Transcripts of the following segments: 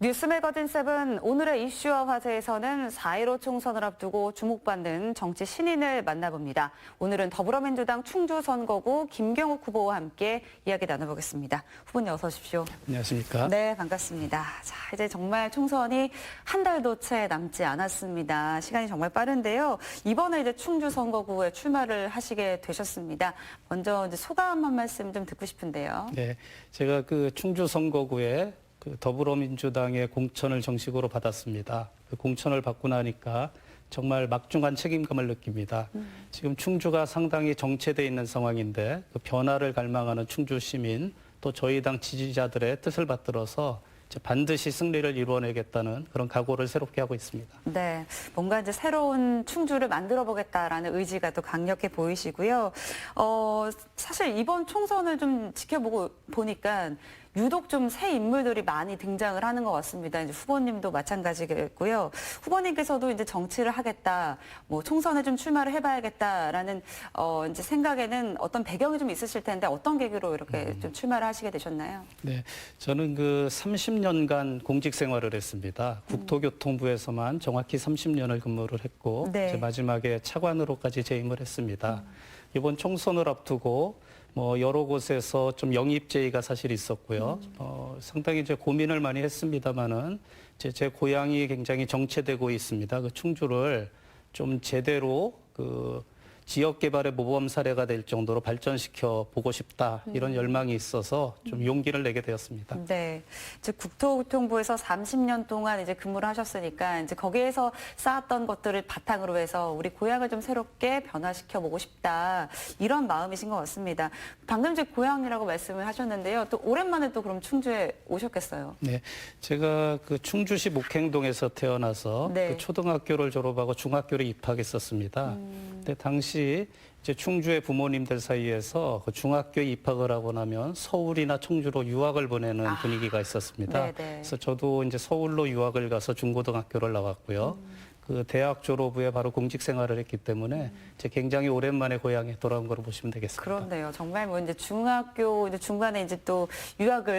뉴스 매거진 7 오늘의 이슈와 화제에서는 4.15 총선을 앞두고 주목받는 정치 신인을 만나봅니다. 오늘은 더불어민주당 충주 선거구 김경욱 후보와 함께 이야기 나눠보겠습니다. 후보님 어서 오십시오. 안녕하십니까? 네, 반갑습니다. 자, 이제 정말 총선이 한 달도 채 남지 않았습니다. 시간이 정말 빠른데요. 이번에 이제 충주 선거구에 출마를 하시게 되셨습니다. 먼저 이제 소감 한 말씀 좀 듣고 싶은데요. 네, 제가 그 충주 선거구에 그 더불어민주당의 공천을 정식으로 받았습니다. 그 공천을 받고 나니까 정말 막중한 책임감을 느낍니다. 지금 충주가 상당히 정체되어 있는 상황인데 그 변화를 갈망하는 충주 시민 또 저희 당 지지자들의 뜻을 받들어서 반드시 승리를 이루어내겠다는 그런 각오를 새롭게 하고 있습니다. 네, 뭔가 이제 새로운 충주를 만들어 보겠다라는 의지가 또 강력해 보이시고요. 사실 이번 총선을 좀 지켜보고 보니까 유독 좀 새 인물들이 많이 등장을 하는 것 같습니다. 이제 후보님도 마찬가지겠고요. 후보님께서도 이제 정치를 하겠다, 뭐 총선에 좀 출마를 해봐야겠다라는 이제 생각에는 어떤 배경이 좀 있으실 텐데 어떤 계기로 이렇게 좀 출마를 하시게 되셨나요? 네, 저는 그 30년간 공직 생활을 했습니다. 국토교통부에서만 정확히 30년을 근무를 했고 네. 이제 마지막에 차관으로까지 재임을 했습니다. 이번 총선을 앞두고 뭐 여러 곳에서 좀 영입 제의가 사실 있었고요. 상당히 이제 고민을 많이 했습니다만은 제 고향이 굉장히 정체되고 있습니다. 그 충주를 좀 제대로 그 지역 개발의 모범 사례가 될 정도로 발전시켜 보고 싶다 이런 열망이 있어서 좀 용기를 내게 되었습니다. 네, 즉 국토교통부에서 30년 동안 이제 근무를 하셨으니까 이제 거기에서 쌓았던 것들을 바탕으로 해서 우리 고향을 좀 새롭게 변화시켜 보고 싶다 이런 마음이신 것 같습니다. 방금 제 고향이라고 말씀을 하셨는데요. 또 오랜만에 또 그럼 충주에 오셨겠어요? 네, 제가 그 충주시 목행동에서 태어나서 네. 그 초등학교를 졸업하고 중학교를 입학했었습니다. 근데 당시 이제 충주의 부모님들 사이에서 그 중학교에 입학을 하고 나면 서울이나 청주로 유학을 보내는 분위기가 있었습니다. 네네. 그래서 저도 이제 서울로 유학을 가서 중고등학교를 나왔고요. 그 대학 졸업 후에 바로 공직 생활을 했기 때문에 이제 굉장히 오랜만에 고향에 돌아온 거로 보시면 되겠습니다. 그렇네요. 정말 뭐 이제 중학교 이제 중간에 이제 또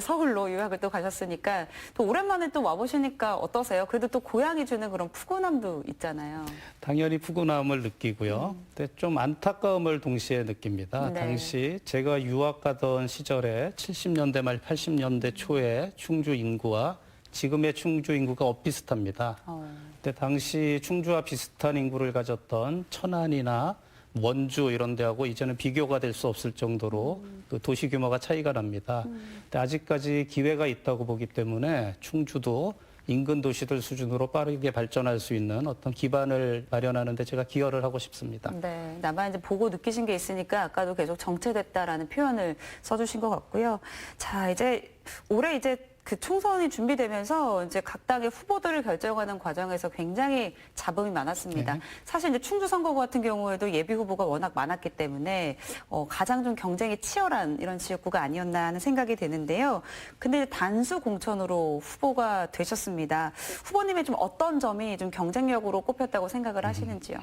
서울로 유학을 또 가셨으니까 또 오랜만에 또 와보시니까 어떠세요? 그래도 또 고향이 주는 그런 푸근함도 있잖아요. 당연히 푸근함을 느끼고요. 근데 좀 안타까움을 동시에 느낍니다. 네. 당시 제가 유학 가던 시절에 70년대 말 80년대 초에 충주 인구와 지금의 충주 인구가 엇비슷합니다. 근데 당시 충주와 비슷한 인구를 가졌던 천안이나 원주 이런 데하고 이제는 비교가 될 수 없을 정도로 그 도시 규모가 차이가 납니다. 근데 아직까지 기회가 있다고 보기 때문에 충주도 인근 도시들 수준으로 빠르게 발전할 수 있는 어떤 기반을 마련하는 데 제가 기여를 하고 싶습니다. 네, 나만 이제 보고 느끼신 게 있으니까 아까도 계속 정체됐다라는 표현을 써주신 것 같고요. 자, 이제 올해 이제 그 총선이 준비되면서 이제 각 당의 후보들을 결정하는 과정에서 굉장히 잡음이 많았습니다. 네. 사실 이제 충주 선거구 같은 경우에도 예비 후보가 워낙 많았기 때문에 가장 좀 경쟁이 치열한 이런 지역구가 아니었나 하는 생각이 드는데요. 근데 단수 공천으로 후보가 되셨습니다. 후보님의 좀 어떤 점이 좀 경쟁력으로 꼽혔다고 생각을 하시는지요?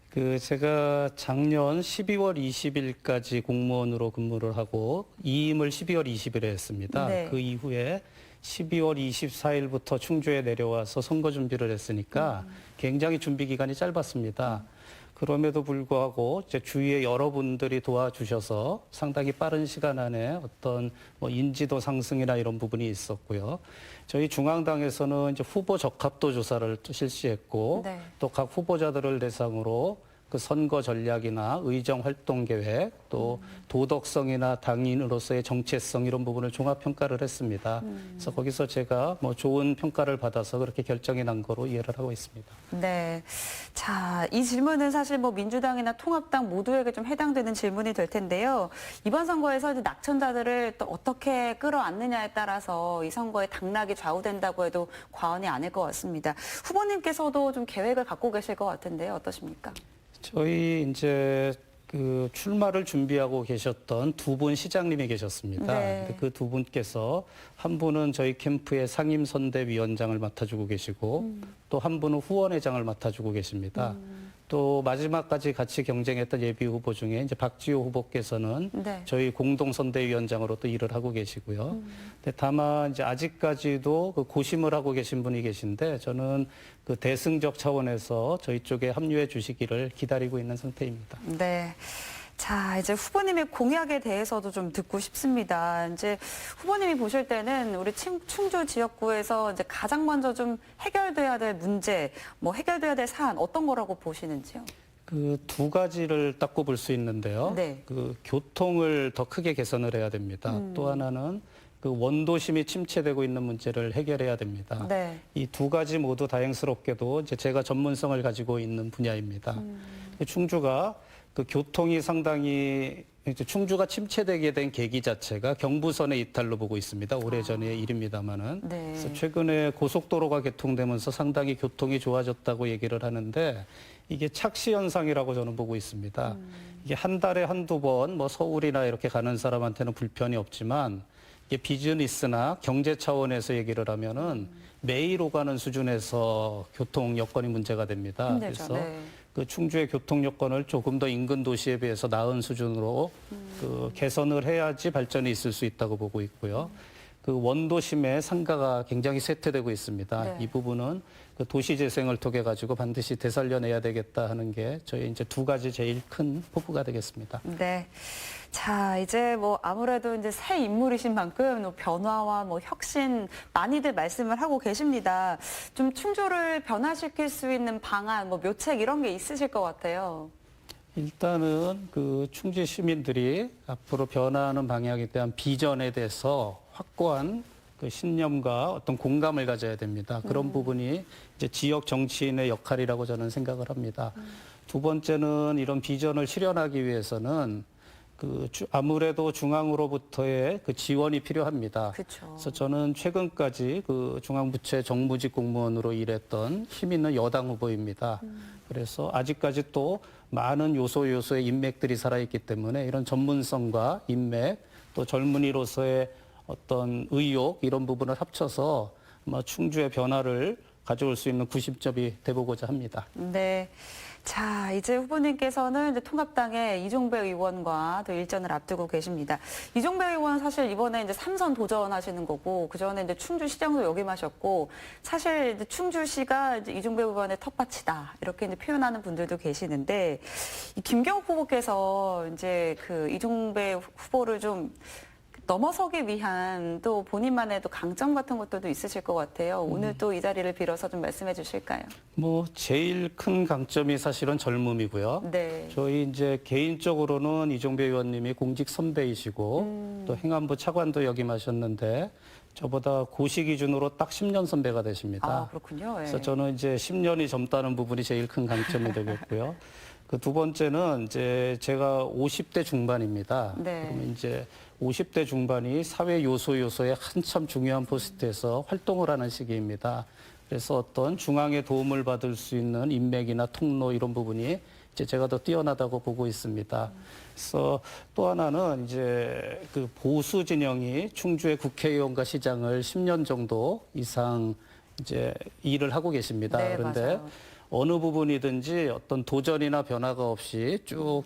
그 제가 작년 12월 20일까지 공무원으로 근무를 하고 이임을 12월 20일에 했습니다. 네. 그 이후에 12월 24일부터 충주에 내려와서 선거 준비를 했으니까 굉장히 준비 기간이 짧았습니다. 그럼에도 불구하고 제 주위에 여러분들이 도와주셔서 상당히 빠른 시간 안에 어떤 뭐 인지도 상승이나 이런 부분이 있었고요. 저희 중앙당에서는 이제 후보 적합도 조사를 또 실시했고 네. 또 각 후보자들을 대상으로 그 선거 전략이나 의정 활동 계획 또 도덕성이나 당인으로서의 정체성 이런 부분을 종합 평가를 했습니다. 그래서 거기서 제가 뭐 좋은 평가를 받아서 그렇게 결정이 난 거로 이해를 하고 있습니다. 네. 자, 이 질문은 사실 뭐 민주당이나 통합당 모두에게 좀 해당되는 질문이 될 텐데요. 이번 선거에서 이제 낙천자들을 또 어떻게 끌어안느냐에 따라서 이 선거의 당락이 좌우된다고 해도 과언이 아닐 것 같습니다. 후보님께서도 좀 계획을 갖고 계실 것 같은데요. 어떠십니까? 저희 이제 그 출마를 준비하고 계셨던 두 분 시장님이 계셨습니다. 네. 그 두 분께서 한 분은 저희 캠프의 상임선대위원장을 맡아주고 계시고 또 한 분은 후원회장을 맡아주고 계십니다. 또 마지막까지 같이 경쟁했던 예비 후보 중에 이제 박지호 후보께서는 네. 저희 공동선대위원장으로 또 일을 하고 계시고요. 근데 다만 이제 아직까지도 그 고심을 하고 계신 분이 계신데 저는 그 대승적 차원에서 저희 쪽에 합류해 주시기를 기다리고 있는 상태입니다. 네. 자, 이제 후보님의 공약에 대해서도 좀 듣고 싶습니다. 이제 후보님이 보실 때는 우리 충주 지역구에서 이제 가장 먼저 좀 해결돼야 될 문제, 뭐 해결돼야 될 사안 어떤 거라고 보시는지요? 그 두 가지를 딱 꼽을 수 있는데요. 네. 그 교통을 더 크게 개선을 해야 됩니다. 또 하나는 그 원도심이 침체되고 있는 문제를 해결해야 됩니다. 네. 이 두 가지 모두 다행스럽게도 이제 제가 전문성을 가지고 있는 분야입니다. 충주가 그 교통이 상당히 이제 충주가 침체되게 된 계기 자체가 경부선의 이탈로 보고 있습니다. 오래전의 일입니다만은. 네. 그래서 최근에 고속도로가 개통되면서 상당히 교통이 좋아졌다고 얘기를 하는데 이게 착시 현상이라고 저는 보고 있습니다. 이게 한 달에 한두 번 뭐 서울이나 이렇게 가는 사람한테는 불편이 없지만 이게 비즈니스나 경제 차원에서 얘기를 하면은 매일 오가는 수준에서 교통 여건이 문제가 됩니다. 힘들죠. 그래서 네. 그 충주의 교통 여건을 조금 더 인근 도시에 비해서 나은 수준으로 그 개선을 해야지 발전이 있을 수 있다고 보고 있고요. 그 원도심의 상가가 굉장히 쇠퇴되고 있습니다. 네. 이 부분은 그 도시 재생을 통해 가지고 반드시 되살려내야 되겠다 하는 게 저희 이제 두 가지 제일 큰 포부가 되겠습니다. 네. 자, 이제 뭐 아무래도 이제 새 인물이신 만큼 뭐 변화와 뭐 혁신 많이들 말씀을 하고 계십니다. 좀 충주를 변화시킬 수 있는 방안, 뭐 묘책 이런 게 있으실 것 같아요. 일단은 그 충주 시민들이 앞으로 변화하는 방향에 대한 비전에 대해서 확고한 그 신념과 어떤 공감을 가져야 됩니다. 그런 부분이 이제 지역 정치인의 역할이라고 저는 생각을 합니다. 두 번째는 이런 비전을 실현하기 위해서는 아무래도 중앙으로부터의 그 지원이 필요합니다. 그렇죠. 그래서 저는 최근까지 그 중앙부처 정무직 공무원으로 일했던 힘 있는 여당 후보입니다. 그래서 아직까지 또 많은 요소의 인맥들이 살아있기 때문에 이런 전문성과 인맥 또 젊은이로서의 어떤 의욕 이런 부분을 합쳐서 아마 충주의 변화를 가져올 수 있는 구심점이 돼보고자 합니다. 네. 자, 이제 후보님께서는 이제 통합당의 이종배 의원과 또 일전을 앞두고 계십니다. 이종배 의원 사실 이번에 이제 3선 도전하시는 거고, 그 전에 이제 충주시장도 역임하셨고, 사실 이제 충주시가 이제 이종배 의원의 텃밭이다. 이렇게 이제 표현하는 분들도 계시는데, 이 김경욱 후보께서 이제 그 이종배 후보를 좀 넘어서기 위한 또 본인만의 또 강점 같은 것들도 있으실 것 같아요. 오늘 또 이 자리를 빌어서 좀 말씀해 주실까요? 뭐 제일 큰 강점이 사실은 젊음이고요. 네. 저희 이제 개인적으로는 이종배 의원님이 공직 선배이시고 또 행안부 차관도 역임하셨는데 저보다 고시 기준으로 딱 10년 선배가 되십니다. 아, 그렇군요. 예. 그래서 저는 이제 10년이 젊다는 부분이 제일 큰 강점이 되겠고요. 그 두 번째는 이제 제가 50대 중반입니다. 네. 그러면 이제 50대 중반이 사회 요소에 한참 중요한 포스트에서 활동을 하는 시기입니다. 그래서 어떤 중앙의 도움을 받을 수 있는 인맥이나 통로 이런 부분이 이제 제가 더 뛰어나다고 보고 있습니다. 그래서 또 하나는 이제 그 보수 진영이 충주의 국회의원과 시장을 10년 정도 이상 이제 일을 하고 계십니다. 네, 그런데 맞아요. 어느 부분이든지 어떤 도전이나 변화가 없이 쭉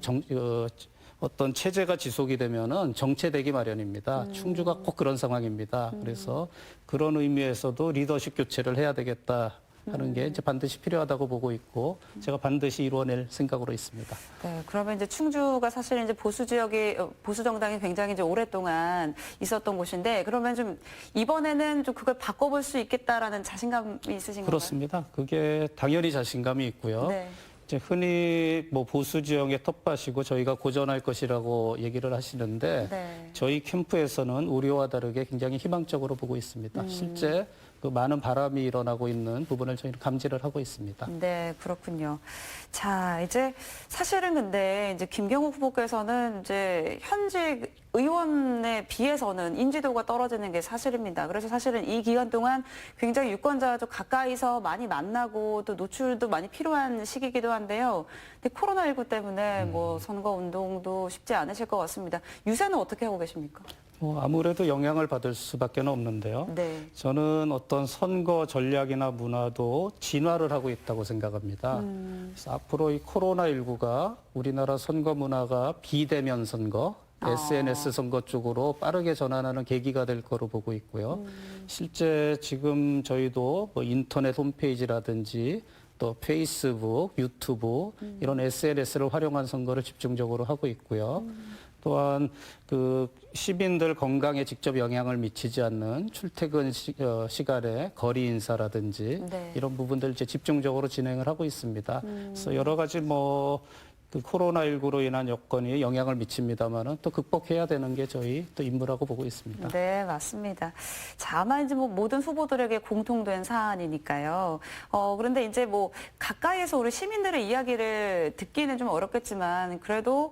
어떤 체제가 지속이 되면은 정체되기 마련입니다. 충주가 꼭 그런 상황입니다. 그래서 그런 의미에서도 리더십 교체를 해야 되겠다 하는 게 이제 반드시 필요하다고 보고 있고 제가 반드시 이루어낼 생각으로 있습니다. 네, 그러면 이제 충주가 사실 이제 보수 지역이 보수 정당이 굉장히 이제 오랫동안 있었던 곳인데 그러면 좀 이번에는 좀 그걸 바꿔볼 수 있겠다라는 자신감이 있으신 건가요? 그렇습니다. 그게 당연히 자신감이 있고요. 네. 이제 흔히 뭐 보수 지역의 텃밭이고 저희가 고전할 것이라고 얘기를 하시는데 네. 저희 캠프에서는 우려와 다르게 굉장히 희망적으로 보고 있습니다. 실제 그 많은 바람이 일어나고 있는 부분을 저희는 감지를 하고 있습니다. 네, 그렇군요. 자, 이제 사실은 근데 이제 김경욱 후보께서는 이제 현직 의원에 비해서는 인지도가 떨어지는 게 사실입니다. 그래서 사실은 이 기간 동안 굉장히 유권자와 좀 가까이서 많이 만나고 또 노출도 많이 필요한 시기이기도 한데요. 근데 코로나19 때문에 뭐 선거 운동도 쉽지 않으실 것 같습니다. 유세는 어떻게 하고 계십니까? 아무래도 영향을 받을 수밖에 없는데요. 네. 저는 어떤 선거 전략이나 문화도 진화를 하고 있다고 생각합니다. 그래서 앞으로 이 코로나19가 우리나라 선거 문화가 비대면 선거, SNS 선거 쪽으로 빠르게 전환하는 계기가 될 거로 보고 있고요. 실제 지금 저희도 뭐 인터넷 홈페이지라든지 또 페이스북, 유튜브 이런 SNS를 활용한 선거를 집중적으로 하고 있고요. 또한 그 시민들 건강에 직접 영향을 미치지 않는 출퇴근 시간에 거리 인사라든지 네. 이런 부분들 이제 집중적으로 진행을 하고 있습니다. 그래서 여러 가지 그 코로나19로 인한 여건이 영향을 미칩니다만은 또 극복해야 되는 게 저희 또 임무라고 보고 있습니다. 네, 맞습니다. 자, 아마 이제 뭐 모든 후보들에게 공통된 사안이니까요. 그런데 이제 뭐 가까이에서 우리 시민들의 이야기를 듣기는 좀 어렵겠지만 그래도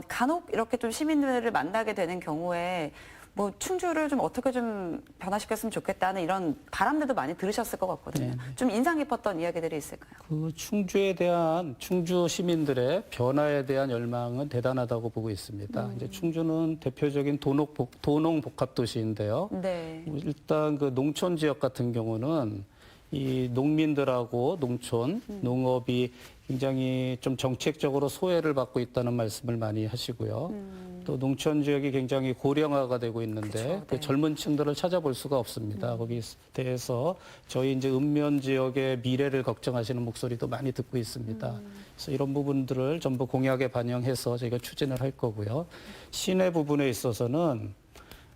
간혹 이렇게 좀 시민들을 만나게 되는 경우에 뭐 충주를 좀 어떻게 좀 변화시켰으면 좋겠다는 이런 바람들도 많이 들으셨을 것 같거든요. 네네. 좀 인상 깊었던 이야기들이 있을까요? 그 충주 시민들의 변화에 대한 열망은 대단하다고 보고 있습니다. 이제 충주는 대표적인 도농 복합 도시인데요. 네. 일단 그 농촌 지역 같은 경우는 이 농민들하고 농업이 굉장히 좀 정책적으로 소외를 받고 있다는 말씀을 많이 하시고요. 또 농촌 지역이 굉장히 고령화가 되고 있는데 그쵸, 그 네. 젊은 층들을 찾아볼 수가 없습니다. 거기에 대해서 저희 이제 읍면 지역의 미래를 걱정하시는 목소리도 많이 듣고 있습니다. 그래서 이런 부분들을 전부 공약에 반영해서 저희가 추진을 할 거고요. 시내 부분에 있어서는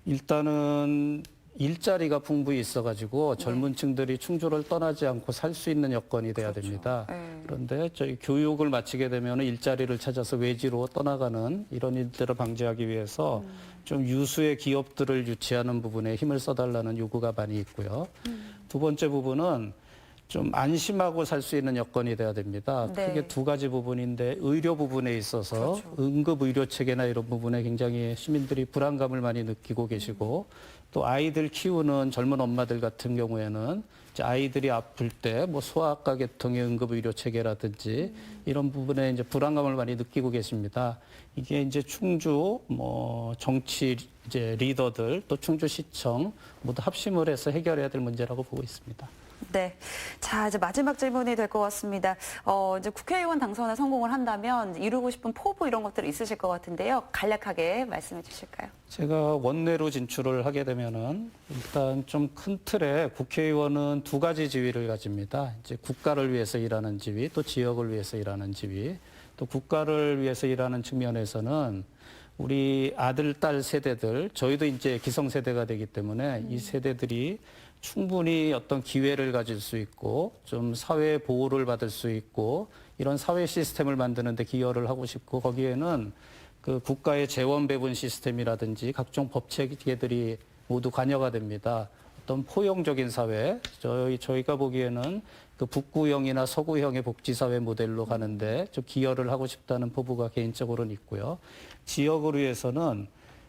일단은 일자리가 풍부히 있어가지고 젊은 층들이 충주를 떠나지 않고 살 수 있는 여건이 돼야 됩니다. 네. 그런데 저희 교육을 마치게 되면 일자리를 찾아서 외지로 떠나가는 이런 일들을 방지하기 위해서 좀 유수의 기업들을 유치하는 부분에 힘을 써달라는 요구가 많이 있고요. 두 번째 부분은 좀 안심하고 살 수 있는 여건이 돼야 됩니다. 네. 크게 두 가지 부분인데 의료 부분에 있어서 그렇죠. 응급 의료 체계나 이런 부분에 굉장히 시민들이 불안감을 많이 느끼고 계시고 또 아이들 키우는 젊은 엄마들 같은 경우에는 이제 아이들이 아플 때 뭐 소아과 계통의 응급 의료 체계라든지 이런 부분에 이제 불안감을 많이 느끼고 계십니다. 이게 이제 충주 뭐 정치 이제 리더들 또 충주시청 모두 합심을 해서 해결해야 될 문제라고 보고 있습니다. 네. 자, 이제 마지막 질문이 될 것 같습니다. 이제 국회의원 당선에 성공을 한다면 이루고 싶은 포부 이런 것들이 있으실 것 같은데요. 간략하게 말씀해 주실까요? 제가 원내로 진출을 하게 되면은 일단 좀 큰 틀에 국회의원은 두 가지 지위를 가집니다. 이제 국가를 위해서 일하는 지위, 또 지역을 위해서 일하는 지위, 또 국가를 위해서 일하는 측면에서는 우리 아들, 딸 세대들, 저희도 이제 기성세대가 되기 때문에 이 세대들이 충분히 어떤 기회를 가질 수 있고 좀 사회 보호를 받을 수 있고 이런 사회 시스템을 만드는 데 기여를 하고 싶고 거기에는 그 국가의 재원 배분 시스템이라든지 각종 법 체계들이 모두 관여가 됩니다. 어떤 포용적인 사회, 저희가 보기에는 그 북구형이나 서구형의 복지사회 모델로 가는데 좀 기여를 하고 싶다는 포부가 개인적으로는 있고요. 지역을 위해서는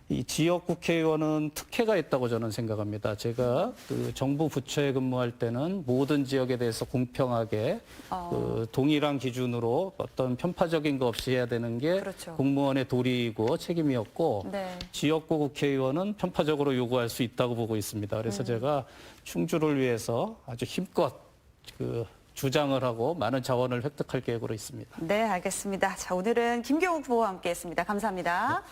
이 지역 국회의원은 특혜가 있다고 저는 생각합니다. 제가 그 정부 부처에 근무할 때는 모든 지역에 대해서 공평하게 그 동일한 기준으로 어떤 편파적인 거 없이 해야 되는 게 그렇죠. 공무원의 도리이고 책임이었고 네. 지역구 국회의원은 편파적으로 요구할 수 있다고 보고 있습니다. 그래서 제가 충주를 위해서 아주 힘껏 그 주장을 하고 많은 자원을 획득할 계획으로 있습니다. 네, 알겠습니다. 자, 오늘은 김경욱 후보와 함께했습니다. 감사합니다.